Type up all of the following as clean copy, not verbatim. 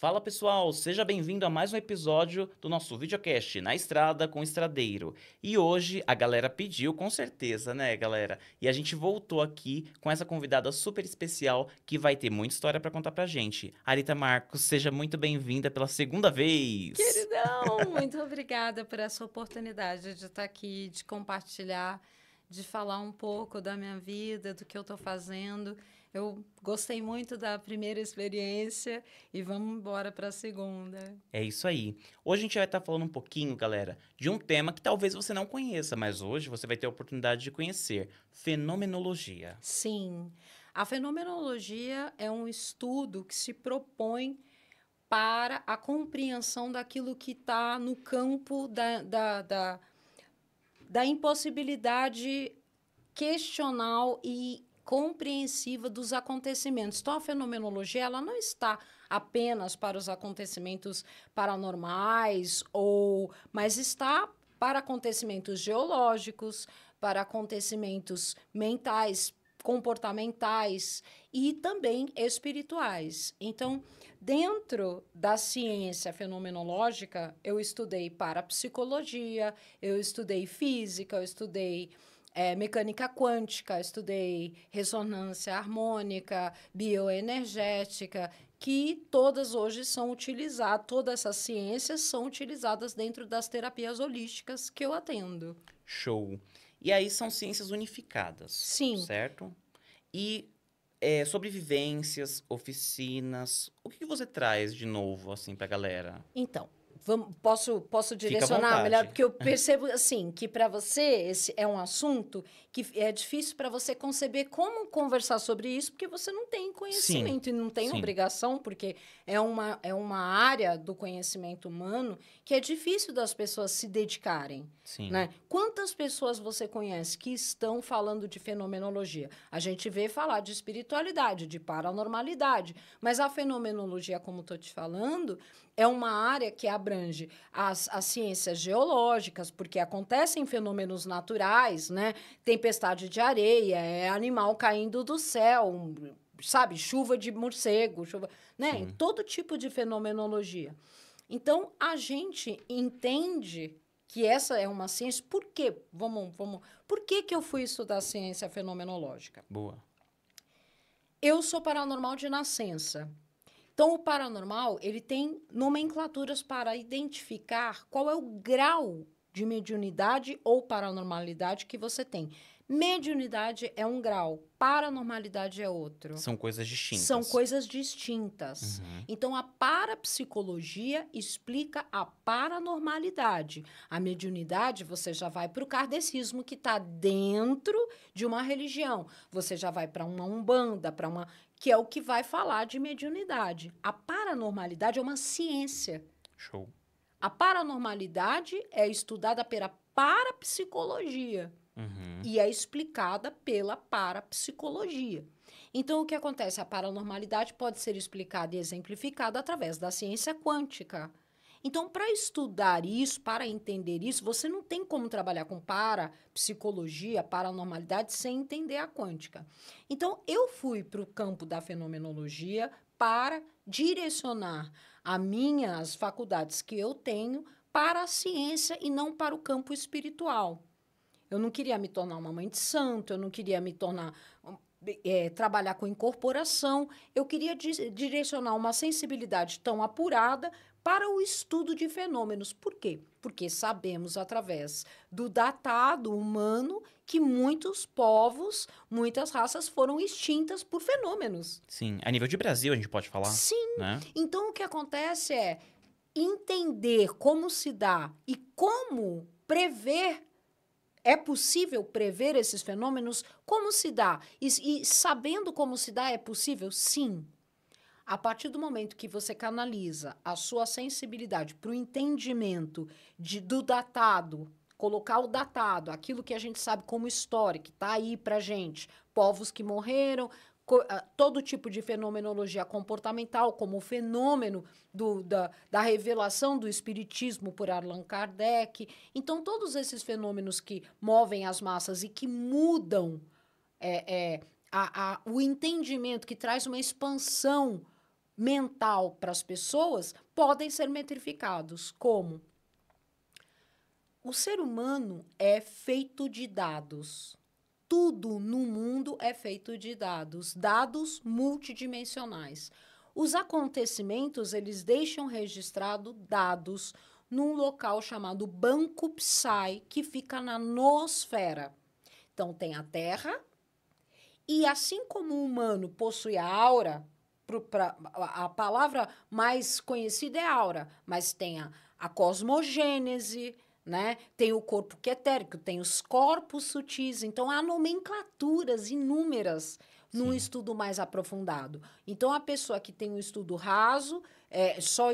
Fala pessoal, seja bem-vindo a mais um episódio do nosso videocast Na Estrada com o Estradeiro. E hoje a galera pediu, com certeza, né, galera? E a gente voltou aqui com essa convidada super especial que vai ter muita história pra contar pra gente. Arita Marcos, seja muito bem-vinda pela segunda vez. Queridão, muito obrigada por essa oportunidade de estar aqui, de compartilhar, de falar um pouco da minha vida, do que eu estou fazendo. Eu gostei muito da primeira experiência e vamos embora para a segunda. É isso aí. Hoje a gente vai estar falando um pouquinho, galera, de um tema que talvez você não conheça, mas hoje você vai ter a oportunidade de conhecer: fenomenologia. Sim, a fenomenologia é um estudo que se propõe para a compreensão daquilo que está no campo da impossibilidade questional e compreensiva dos acontecimentos. Então, a fenomenologia ela não está apenas para os acontecimentos paranormais, mas está para acontecimentos geológicos, para acontecimentos mentais, comportamentais e também espirituais. Então, dentro da ciência fenomenológica, eu estudei parapsicologia, eu estudei física, eu estudei mecânica quântica, estudei ressonância harmônica, bioenergética, que todas hoje são utilizadas, todas essas ciências são utilizadas dentro das terapias holísticas que eu atendo. Show. E aí são ciências unificadas, Sim, certo? E sobrevivências, oficinas, o que você traz de novo, assim, pra galera? então, posso Fica à direcionar melhor, vontade. porque eu percebo assim que para você esse é um assunto que é difícil para você conceber como conversar sobre isso, porque você não tem Sim, conhecimento e não tem sim, obrigação, porque é uma área do conhecimento humano que é difícil das pessoas se dedicarem. sim. Né? Quantas pessoas você conhece que estão falando de fenomenologia? A gente vê falar de espiritualidade, de paranormalidade, mas a fenomenologia, como estou te falando, é uma área que abrange as ciências geológicas, porque acontecem fenômenos naturais, né? Tempestade de areia, animal caindo do céu, sabe? Chuva de morcego, chuva, né? Sim. Todo tipo de fenomenologia. Então, a gente entende que essa é uma ciência. Por quê? Por que eu fui estudar ciência fenomenológica? Boa. Eu sou paranormal de nascença. Então, o paranormal, ele tem nomenclaturas para identificar qual é o grau de mediunidade ou paranormalidade que você tem. Mediunidade é um grau, paranormalidade é outro. São coisas São distintas. coisas distintas. Uhum. Então, a parapsicologia explica a paranormalidade. A mediunidade, você já vai para o kardecismo, que está dentro de uma religião. Você já vai para uma umbanda, para uma que é o que vai falar de mediunidade. A paranormalidade é uma ciência. Show. A paranormalidade é estudada pela parapsicologia Uhum. e é explicada pela parapsicologia. Então, o que acontece? A paranormalidade pode ser explicada e exemplificada através da ciência quântica. Então, para estudar isso, para entender isso, você não tem como trabalhar com parapsicologia, paranormalidade, sem entender a quântica. Então, eu fui para o campo da fenomenologia para direcionar as minhas faculdades que eu tenho para a ciência e não para o campo espiritual. Eu não queria me tornar uma mãe de santo, eu não queria me tornar trabalhar com incorporação, eu queria direcionar uma sensibilidade tão apurada para o estudo de fenômenos. Por quê? Porque sabemos, através do datado humano, que muitos povos, muitas raças foram extintas por fenômenos. Sim. A nível de Brasil, a gente pode falar, Sim. né? Então, o que acontece é entender como se dá e como prever. É possível prever esses fenômenos? Como se dá? E sabendo como se dá, é possível? Sim. A partir do momento que você canaliza a sua sensibilidade para o entendimento do datado, colocar o datado, aquilo que a gente sabe como história, que está aí para gente, povos que morreram, todo tipo de fenomenologia comportamental, como o fenômeno da revelação do espiritismo por Allan Kardec. Então, todos esses fenômenos que movem as massas e que mudam o entendimento, que traz uma expansão mental para as pessoas podem ser metrificados. Como? O ser humano é feito de dados. Tudo no mundo é feito de dados, dados multidimensionais. Os acontecimentos, eles deixam registrado dados num local chamado Banco Psi, que fica na noosfera. Então, tem a Terra, e assim como o humano possui a aura, a palavra mais conhecida é aura, mas tem a cosmogênese, né? Tem o corpo que é etérico, tem os corpos sutis. Então, há nomenclaturas inúmeras num estudo mais aprofundado. Então, a pessoa que tem um estudo raso só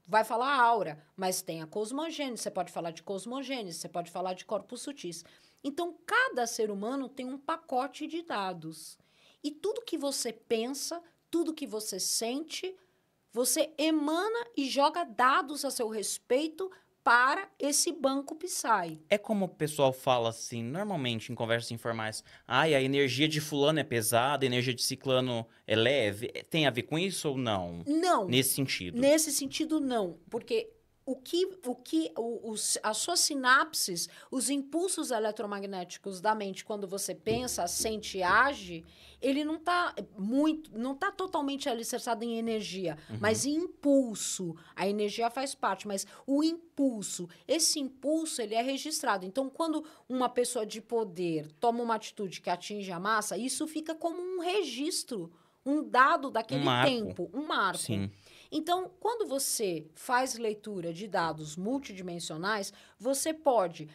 vai falar aura, mas tem a cosmogênese, você pode falar de cosmogênese, você pode falar de corpos sutis. Então, cada ser humano tem um pacote de dados. E tudo que você pensa, tudo que você sente, você emana e joga dados a seu respeito para esse banco Psi. É como o pessoal fala assim, normalmente em conversas informais. Ai, a energia de fulano é pesada, a energia de ciclano é leve. Tem a ver com isso ou não? Não. Nesse sentido. Nesse sentido, não. Porque as suas sinapses, os impulsos eletromagnéticos da mente, quando você pensa, sente e age, ele não está totalmente alicerçado em energia, mas em impulso. A energia faz parte, mas o impulso, esse impulso, ele é registrado. Então, quando uma pessoa de poder toma uma atitude que atinge a massa, isso fica como um registro, um dado daquele tempo, um marco. Sim. Então, quando você faz leitura de dados multidimensionais, você pode,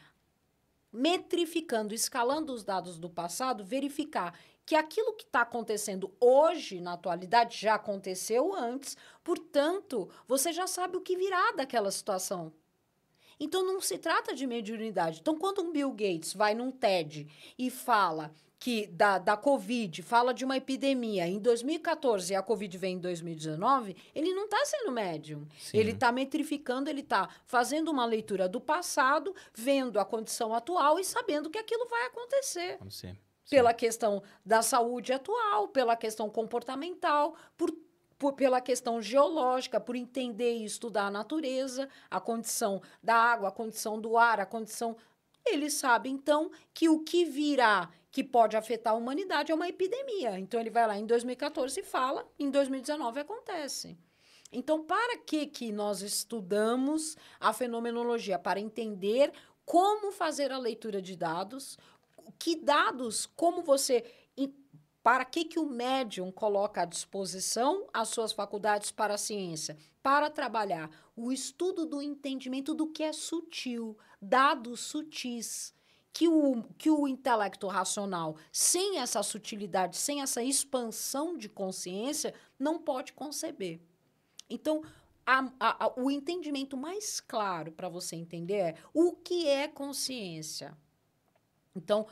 metrificando, escalando os dados do passado, verificar que aquilo que está acontecendo hoje, na atualidade, já aconteceu antes, portanto, você já sabe o que virá daquela situação. Então, não se trata de mediunidade. Então, quando um Bill Gates vai num TED e fala que da Covid, fala de uma epidemia em 2014 e a Covid vem em 2019, ele não está sendo médium. Sim. Ele está metrificando, ele está fazendo uma leitura do passado, vendo a condição atual e sabendo que aquilo vai acontecer. Pela questão da saúde atual, pela questão comportamental, pela questão geológica, por entender e estudar a natureza, a condição da água, a condição do ar, a condição... Ele sabe, então, que o que virá que pode afetar a humanidade é uma epidemia. Então, ele vai lá em 2014 e fala, em 2019 acontece. Então, para que nós estudamos a fenomenologia? Para entender como fazer a leitura de dados, que dados, como você... Para que o médium coloca à disposição as suas faculdades para a ciência? Para trabalhar o estudo do entendimento do que é sutil, dados sutis, que o intelecto racional, sem essa sutilidade, sem essa expansão de consciência, não pode conceber. Então, o entendimento mais claro para você entender é o que é consciência. Então,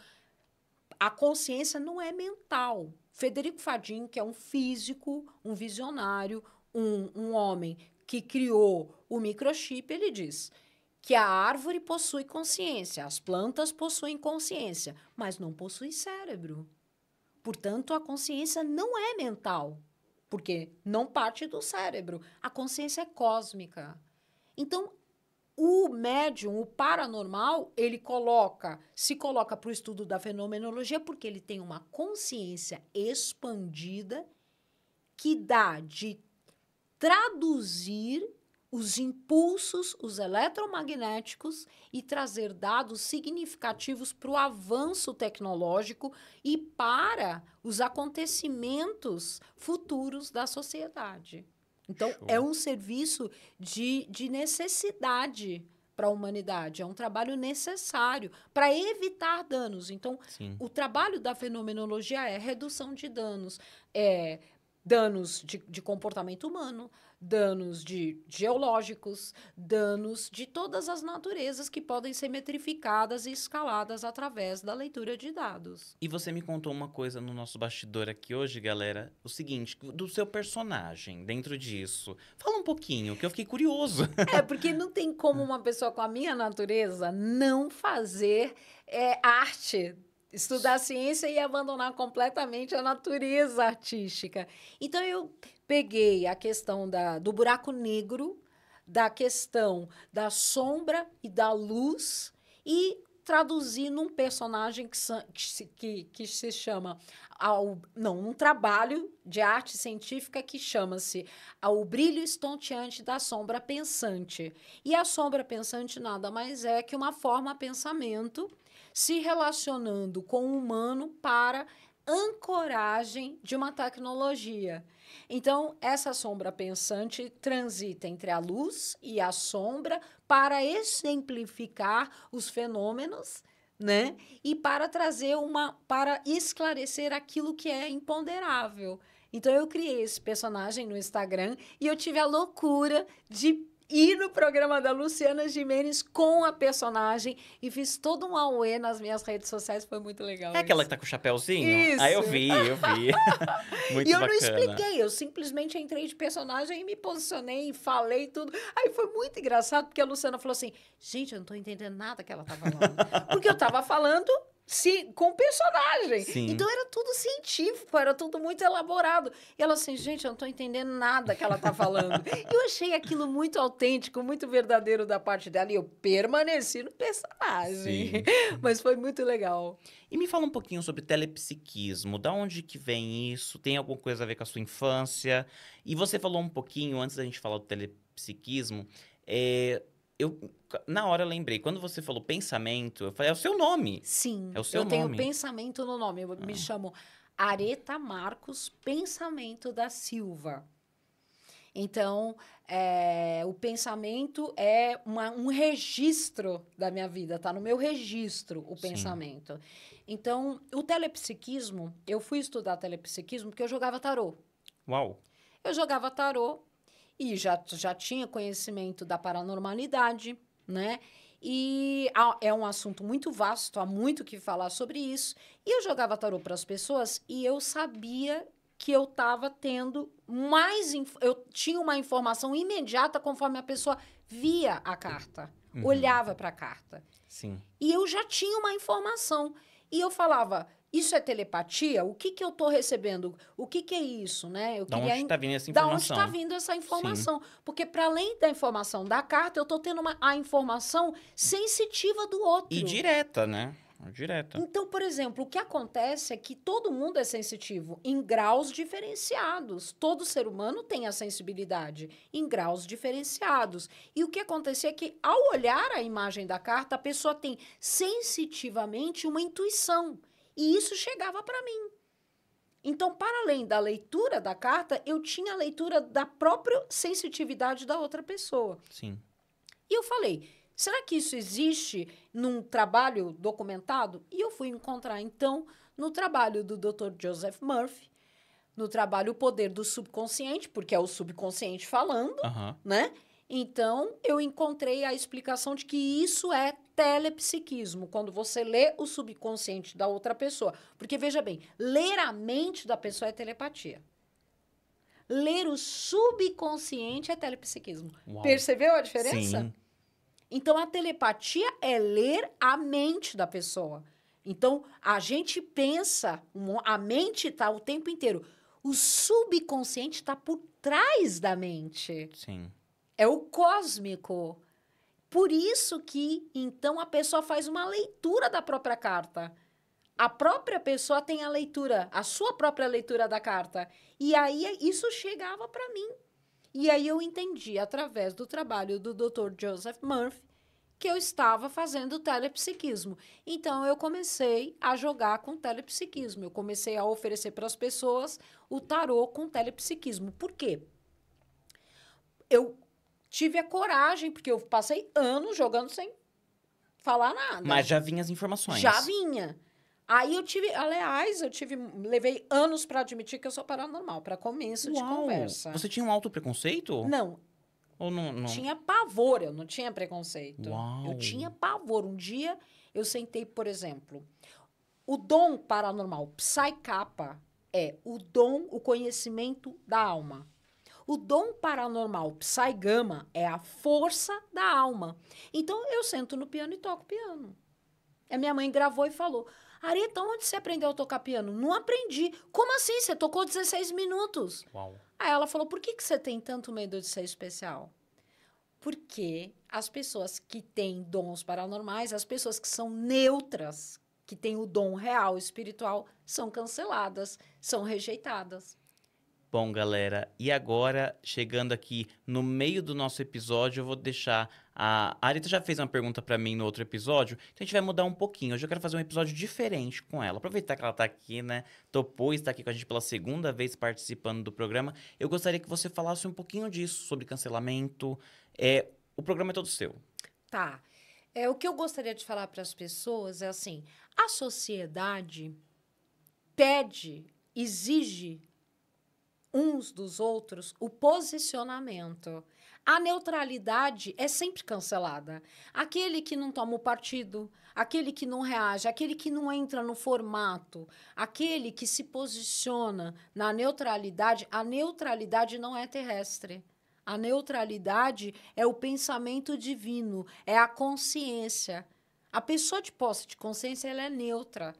a consciência não é mental. Federico Fadim, que é um físico, um visionário, um homem que criou o microchip, ele diz que a árvore possui consciência, as plantas possuem consciência, mas não possui cérebro. Portanto, a consciência não é mental, porque não parte do cérebro. A consciência é cósmica. Então, o médium, o paranormal, ele se coloca para o estudo da fenomenologia porque ele tem uma consciência expandida que dá de traduzir os impulsos, os eletromagnéticos e trazer dados significativos para o avanço tecnológico e para os acontecimentos futuros da sociedade. Então, é um serviço de necessidade para a humanidade. É um trabalho necessário para evitar danos. Então, o trabalho da fenomenologia é redução de danos. Danos de comportamento humano, danos geológicos, danos de todas as naturezas que podem ser metrificadas e escaladas através da leitura de dados. E você me contou uma coisa no nosso bastidor aqui hoje, galera, o seguinte, do seu personagem dentro disso. Fala um pouquinho, que eu fiquei curioso. Porque não tem como uma pessoa com a minha natureza não fazer arte. estudar ciência e abandonar completamente a natureza artística. Então, eu peguei a questão do buraco negro, da questão da sombra e da luz e traduzi num personagem que se chama... um trabalho de arte científica que chama-se O Brilho Estonteante da Sombra Pensante. E a sombra pensante nada mais é que uma forma pensamento se relacionando com o humano para ancoragem de uma tecnologia. Então, essa sombra pensante transita entre a luz e a sombra para exemplificar os fenômenos, né? E para para esclarecer aquilo que é imponderável. Então, eu criei esse personagem no Instagram e eu tive a loucura de ir no programa da Luciana Gimenez com a personagem e fiz todo um auê nas minhas redes sociais, foi muito legal. É aquela que tá com o chapéuzinho? Isso. Ah, eu vi. Muito e eu bacana. não expliquei, eu simplesmente entrei de personagem e me posicionei e falei tudo. Aí foi muito engraçado, porque a Luciana falou assim, gente, eu não tô entendendo nada que ela tá falando. Porque eu tava falando... com o personagem. Sim. Então, era tudo científico, era tudo muito elaborado. E ela assim, gente, eu não estou entendendo nada que ela está falando. E eu achei aquilo muito autêntico, muito verdadeiro da parte dela. E eu permaneci no personagem. Sim. Mas foi muito legal. E me fala um pouquinho sobre telepsiquismo. Da onde que vem isso? Tem alguma coisa a ver com a sua infância? E você falou um pouquinho, antes da gente falar do telepsiquismo, na hora eu lembrei, quando você falou pensamento, eu falei, é o seu nome. Sim, é o seu nome. Eu tenho pensamento no nome. Eu me chamo Areta Marcos Pensamento da Silva. Então, o pensamento é um registro da minha vida, tá no meu registro o pensamento. Então, o telepsiquismo, eu fui estudar telepsiquismo porque eu jogava tarô. Uau! Eu jogava tarô e já tinha conhecimento da paranormalidade, né? E é um assunto muito vasto, há muito o que falar sobre isso. E eu jogava tarô para as pessoas e eu sabia que eu estava tendo eu tinha uma informação imediata conforme a pessoa via a carta, olhava para a carta. Sim. E eu já tinha uma informação. E eu falava, isso é telepatia? O que eu estou recebendo? O que é isso, né? Da onde está vindo essa informação? Da onde está vindo essa informação? Sim. Porque, para além da informação da carta, eu estou tendo a informação sensitiva do outro. E direta, né? Direta. Então, por exemplo, o que acontece é que todo mundo é sensitivo em graus diferenciados. Todo ser humano tem a sensibilidade em graus diferenciados. E o que acontecia é que, ao olhar a imagem da carta, a pessoa tem sensitivamente uma intuição. E isso chegava para mim. Então, para além da leitura da carta, eu tinha a leitura da própria sensitividade da outra pessoa. Sim. E eu falei, será que isso existe num trabalho documentado? E eu fui encontrar, então, no trabalho do Dr. Joseph Murphy, no trabalho O Poder do Subconsciente, porque é o subconsciente falando, né? Então, eu encontrei a explicação de que isso é telepsiquismo, quando você lê o subconsciente da outra pessoa. Porque, veja bem, ler a mente da pessoa é telepatia. Ler o subconsciente é telepsiquismo. Uau. Percebeu a diferença? Sim. Então, a telepatia é ler a mente da pessoa. Então, a gente pensa, a mente está o tempo inteiro. O subconsciente está por trás da mente. Sim. É o cósmico. Por isso que, então, a pessoa faz uma leitura da própria carta. A própria pessoa tem a sua própria leitura da carta. E aí, isso chegava para mim. E aí, eu entendi, através do trabalho do Dr. Joseph Murphy, que eu estava fazendo telepsiquismo. Então, eu comecei a jogar com telepsiquismo. Eu comecei a oferecer para as pessoas o tarô com telepsiquismo. Por quê? Eu tive a coragem, porque eu passei anos jogando sem falar nada. Mas já vinha as informações. Já vinha. Aí levei anos para admitir que eu sou paranormal, para começo de conversa. Você tinha um alto preconceito? Não. Ou não? Tinha pavor, eu não tinha preconceito. Uau. Eu tinha pavor. Um dia eu sentei, por exemplo, o dom paranormal, Psi-Kappa, é o dom, o conhecimento da alma. O dom paranormal Psi-Gama é a força da alma. Então, eu sento no piano e toco piano. A minha mãe gravou e falou, Areta, onde você aprendeu a tocar piano? Não aprendi. Como assim? Você tocou 16 minutos. Uau. Aí ela falou, por que você tem tanto medo de ser especial? Porque as pessoas que têm dons paranormais, as pessoas que são neutras, que têm o dom real, espiritual, são canceladas, são rejeitadas. Bom, galera, e agora, chegando aqui no meio do nosso episódio, eu vou deixar a Arita já fez uma pergunta pra mim no outro episódio, então a gente vai mudar um pouquinho. Hoje eu quero fazer um episódio diferente com ela. Aproveitar que ela tá aqui, né? Topou estar aqui com a gente pela segunda vez participando do programa. Eu gostaria que você falasse um pouquinho disso, sobre cancelamento. O programa é todo seu. Tá. O que eu gostaria de falar para as pessoas é assim: a sociedade pede, exige uns dos outros o posicionamento. A neutralidade é sempre cancelada. Aquele que não toma o partido, aquele que não reage, aquele que não entra no formato, aquele que se posiciona na neutralidade, a neutralidade não é terrestre. A neutralidade é o pensamento divino, é a consciência. A pessoa de posse de consciência, ela é neutra.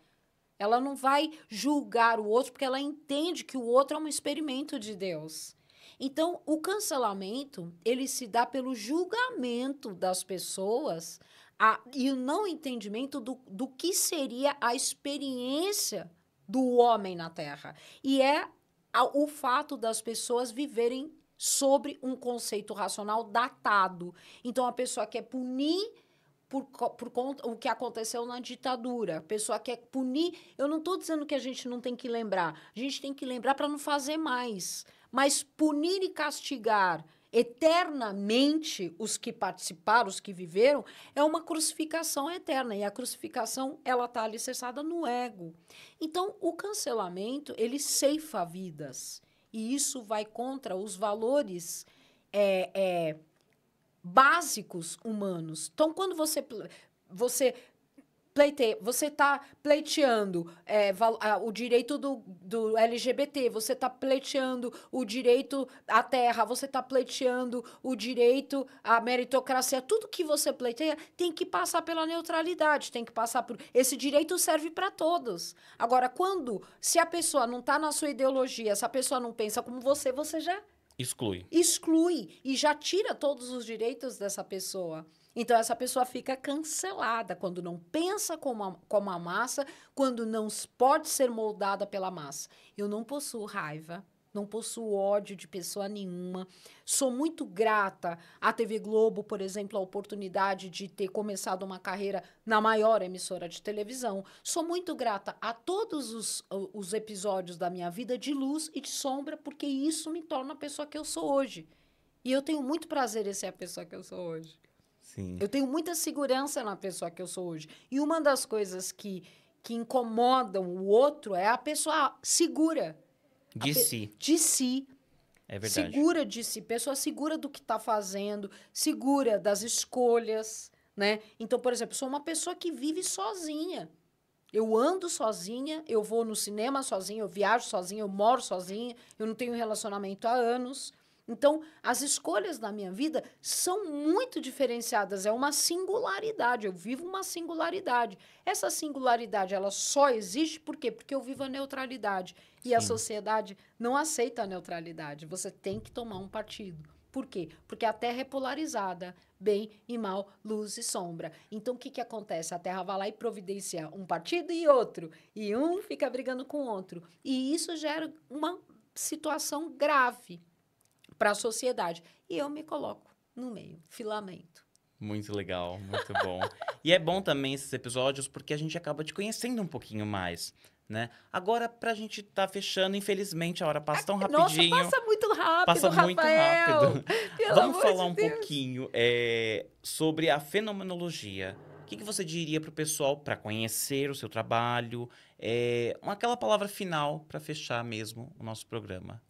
Ela não vai julgar o outro porque ela entende que o outro é um experimento de Deus. Então, o cancelamento, ele se dá pelo julgamento das pessoas e o não entendimento do que seria a experiência do homem na Terra. E o fato das pessoas viverem sobre um conceito racional datado. Então, a pessoa quer punir por conta o que aconteceu na ditadura. A pessoa quer punir. Eu não estou dizendo que a gente não tem que lembrar. A gente tem que lembrar para não fazer mais. Mas punir e castigar eternamente os que participaram, os que viveram, é uma crucificação eterna. E a crucificação, ela está alicerçada no ego. Então, o cancelamento, ele ceifa vidas. E isso vai contra os valores básicos humanos. Então, quando você pleiteia, você está pleiteando o direito do LGBT, você está pleiteando o direito à terra, você está pleiteando o direito à meritocracia, tudo que você pleiteia tem que passar pela neutralidade, tem que passar por... Esse direito serve para todos. Agora, se a pessoa não está na sua ideologia, se a pessoa não pensa como você já exclui e já tira todos os direitos dessa pessoa. Então, essa pessoa fica cancelada quando não pensa como a massa, quando não pode ser moldada pela massa. Eu não possuo raiva, não possuo ódio de pessoa nenhuma. Sou muito grata à TV Globo, por exemplo, a oportunidade de ter começado uma carreira na maior emissora de televisão. Sou muito grata a todos os episódios da minha vida de luz e de sombra, porque isso me torna a pessoa que eu sou hoje. E eu tenho muito prazer em ser a pessoa que eu sou hoje. Sim. Eu tenho muita segurança na pessoa que eu sou hoje. E uma das coisas que incomodam o outro é a pessoa segura. De si. De si. É verdade. Segura de si. Pessoa segura do que está fazendo, segura das escolhas, né? Então, por exemplo, sou uma pessoa que vive sozinha. Eu ando sozinha, eu vou no cinema sozinha, eu viajo sozinha, eu moro sozinha, eu não tenho relacionamento há anos. Então, as escolhas da minha vida são muito diferenciadas. É uma singularidade. Eu vivo uma singularidade. Essa singularidade, ela só existe por quê? Porque eu vivo a neutralidade. E Sim. a sociedade não aceita a neutralidade. Você tem que tomar um partido. Por quê? Porque a Terra é polarizada. Bem e mal, luz e sombra. Então, o que acontece? A Terra vai lá e providencia um partido e outro. E um fica brigando com o outro. E isso gera uma situação grave para a sociedade. E eu me coloco no meio, filamento. Muito legal, muito bom. E é bom também esses episódios porque a gente acaba te conhecendo um pouquinho mais, né? Agora, pra gente tá fechando, infelizmente a hora passa tão rapidinho. Nossa, passa muito rápido, Passa muito Rafael. rápido. Pelo Vamos amor falar de um Deus. pouquinho sobre a fenomenologia. O que você diria pro pessoal para conhecer o seu trabalho? Aquela palavra final para fechar mesmo o nosso programa.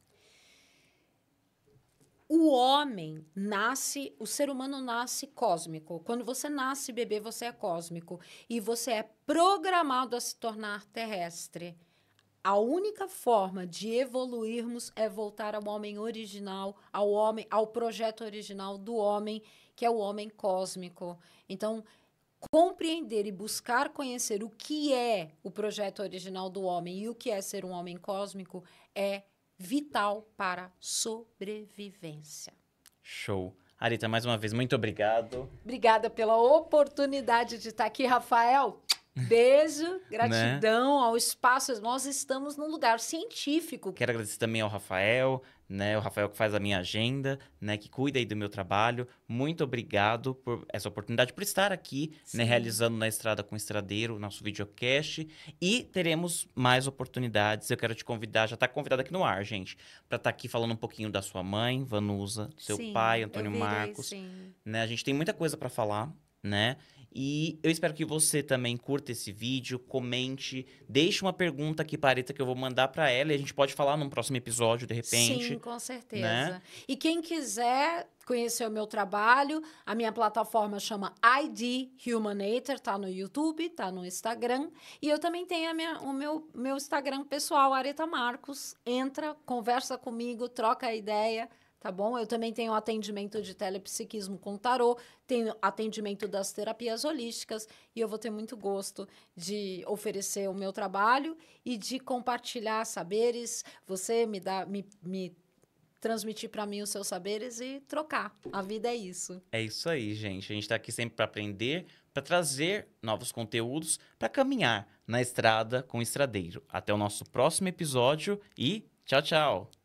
O ser humano nasce cósmico. Quando você nasce bebê, você é cósmico. E você é programado a se tornar terrestre. A única forma de evoluirmos é voltar ao homem original, ao projeto original do homem, que é o homem cósmico. Então, compreender e buscar conhecer o que é o projeto original do homem e o que é ser um homem cósmico é vital para a sobrevivência. Show. Arita, mais uma vez, muito obrigado. Obrigada pela oportunidade de estar aqui, Rafael. Beijo, gratidão ao espaço. Nós estamos num lugar científico. Quero agradecer também ao Rafael, né? O Rafael que faz a minha agenda, né? Que cuida aí do meu trabalho. Muito obrigado por essa oportunidade, por estar aqui, né? Sim. Realizando Na Estrada com o Estradeiro, nosso videocast. E teremos mais oportunidades. Eu quero te convidar, já está convidado aqui no ar, gente, para estar aqui falando um pouquinho da sua mãe, Vanusa, seu Sim, pai, Antônio eu virei, Marcos. sim. Né? A gente tem muita coisa para falar, né? E eu espero que você também curta esse vídeo, comente, deixe uma pergunta aqui para a Arita que eu vou mandar para ela e a gente pode falar num próximo episódio, de repente. Sim, com certeza. Né? E quem quiser conhecer o meu trabalho, a minha plataforma chama ID Humanator, tá no YouTube, tá no Instagram. E eu também tenho o meu Instagram pessoal, Arita Marcos. Entra, conversa comigo, troca a ideia. Tá bom? Eu também tenho atendimento de telepsiquismo com tarô, tenho atendimento das terapias holísticas e eu vou ter muito gosto de oferecer o meu trabalho e de compartilhar saberes, você me transmitir para mim os seus saberes e trocar. A vida é isso. É isso aí, gente. A gente está aqui sempre para aprender, para trazer novos conteúdos, para caminhar na estrada com o estradeiro. Até o nosso próximo episódio e tchau, tchau!